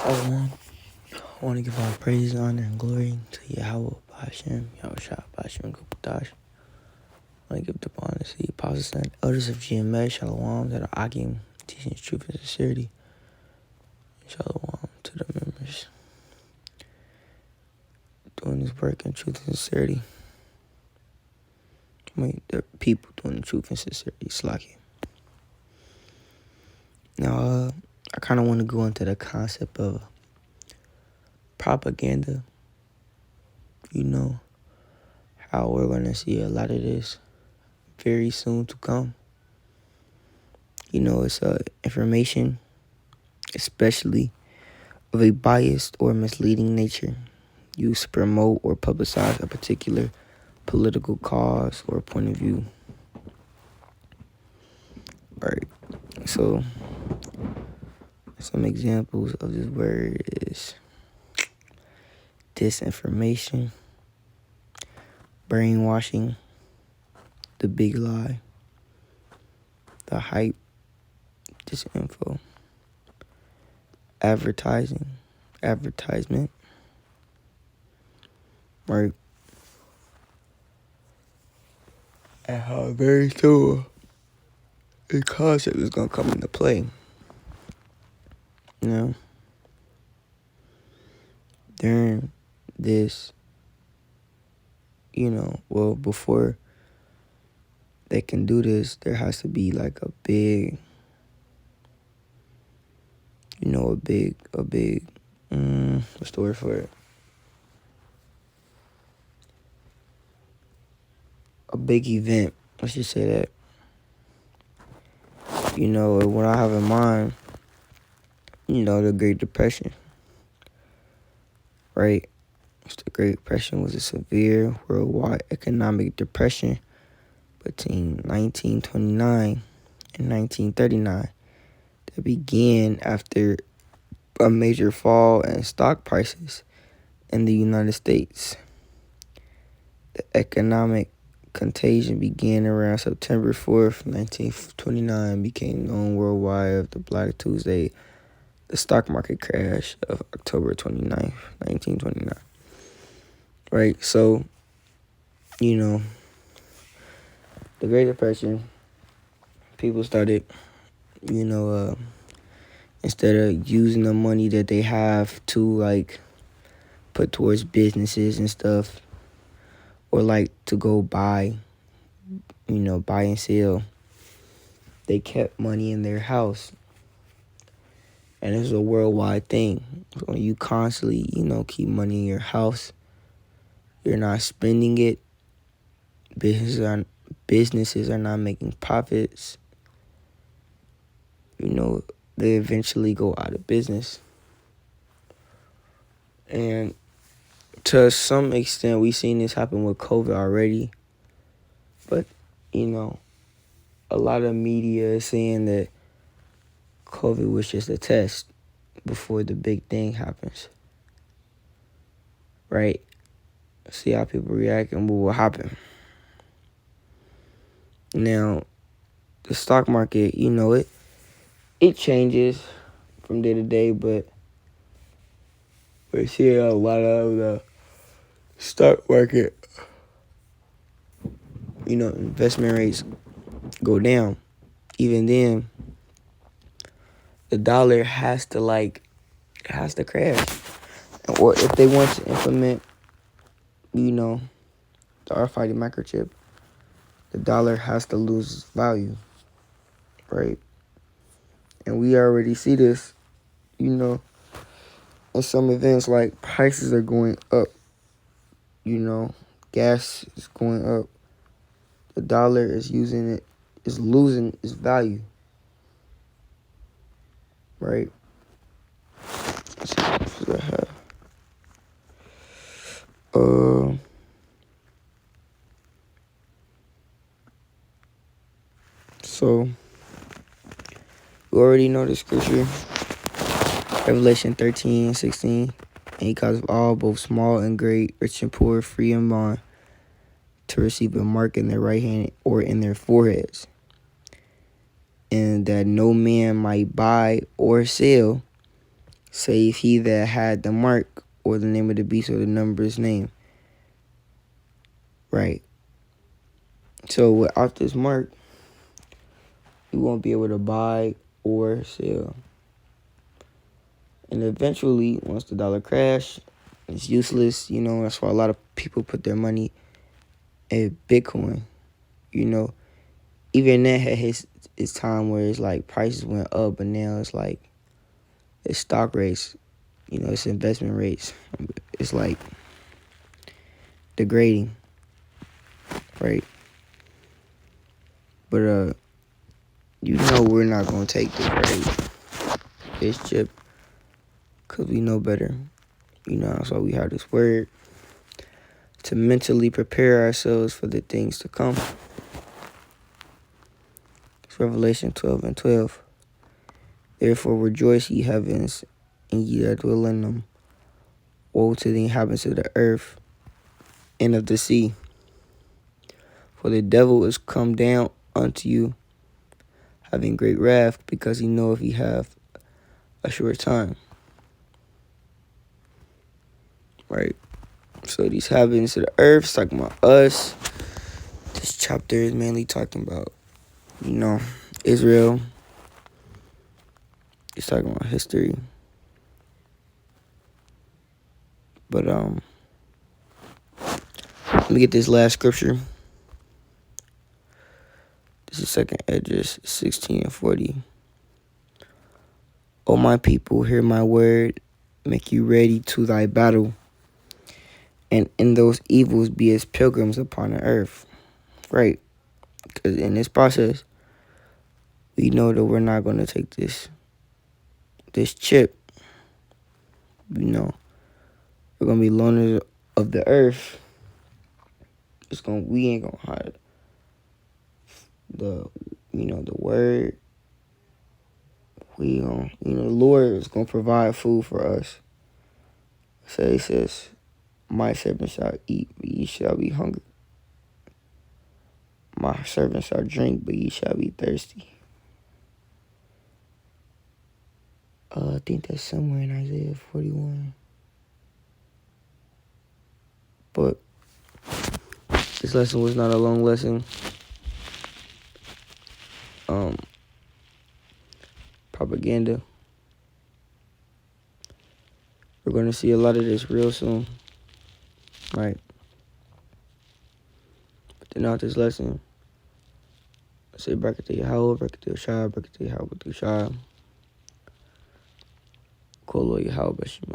Shalom. I want to give all praise, honor, and glory to Yahweh, Hashem, Yahushua, Hashem, Kupatash. I want to give the honor to the apostles and elders of GMA, Shalom, that are Akim, teaching truth and sincerity. Shalom to the members doing this work in truth and sincerity. The people doing the truth and sincerity, Slaki. Now, I kind of want to go into the concept of propaganda. You know, how we're going to see a lot of this very soon to come. You know, it's information, especially of a biased or misleading nature, used to promote or publicize a particular political cause or point of view. Alright, so some examples of this word is disinformation, brainwashing, the big lie, the hype, disinfo, advertisement, right? And how very soon the concept is going to come into play. You know? During this, before they can do this, there has to be like a big, what's the word for it? A big event. Let's just say that. What I have in mind, the Great Depression, right? The Great Depression was a severe worldwide economic depression between 1929 and 1939 that began after a major fall in stock prices in the United States. The economic contagion began around September 4th, 1929, became known worldwide as the Black Tuesday, the stock market crash of October 29th, 1929. Right, so, the Great Depression, people started, instead of using the money that they have to, put towards businesses and stuff, or, to go buy and sell, they kept money in their house. And this is a worldwide thing. So you constantly, keep money in your house. You're not spending it. Businesses are not making profits. They eventually go out of business. And to some extent, we've seen this happen with COVID already. But, a lot of media is saying that COVID was just a test before the big thing happens. Right? See how people react and what will happen. Now, the stock market, it changes from day to day, but we're seeing a lot of the stock market, investment rates go down. Even then, the dollar has to crash. Or if they want to implement, the RFID microchip, the dollar has to lose its value, right? And we already see this, in some events, like prices are going up, gas is going up. The dollar is losing its value, right? Let's see what I have. So, you already know the scripture, Revelation 13:16. And he caused all, both small and great, rich and poor, free and bond, to receive a mark in their right hand or in their foreheads, and that no man might buy or sell, save he that had the mark, or the name of the beast, or the number's name. Right. So without this mark, you won't be able to buy or sell. And eventually, once the dollar crash, it's useless. That's why a lot of people put their money in Bitcoin. Even that had his time where it's like prices went up, but now it's like it's stock rates. It's investment rates. It's like degrading, right? But we're not gonna take this chip, cause we know better. That's why we have this word to mentally prepare ourselves for the things to come. It's Revelation 12:12. Therefore rejoice, ye heavens, and ye that dwell in them. Woe to the inhabitants of the earth and of the sea. For the devil is come down unto you, having great wrath, because he knoweth he have a short time. Right? So these inhabitants of the earth is talking about us. This chapter is mainly talking about, Israel. It's talking about history. But let me get this last scripture. This is 2nd Esdras 16:40. O my people, hear my word, make you ready to thy battle, and in those evils be as pilgrims upon the earth. Right? Because in this process, we know that we're not going to take this chip. We're going to be loners of the earth. We ain't going to hide the word. We going the Lord is going to provide food for us. So he says, my servant shall eat, but ye shall be hungry. My servant shall drink, but ye shall be thirsty. I think that's somewhere in Isaiah 41. But this lesson was not a long lesson. Propaganda. We're going to see a lot of this real soon. Right? But then out this lesson, I say Barakatah Yahweh, Barakatah Shah, Barakatah Yahweh, Barakatah Shah. Kolo Yahweh, Bashim,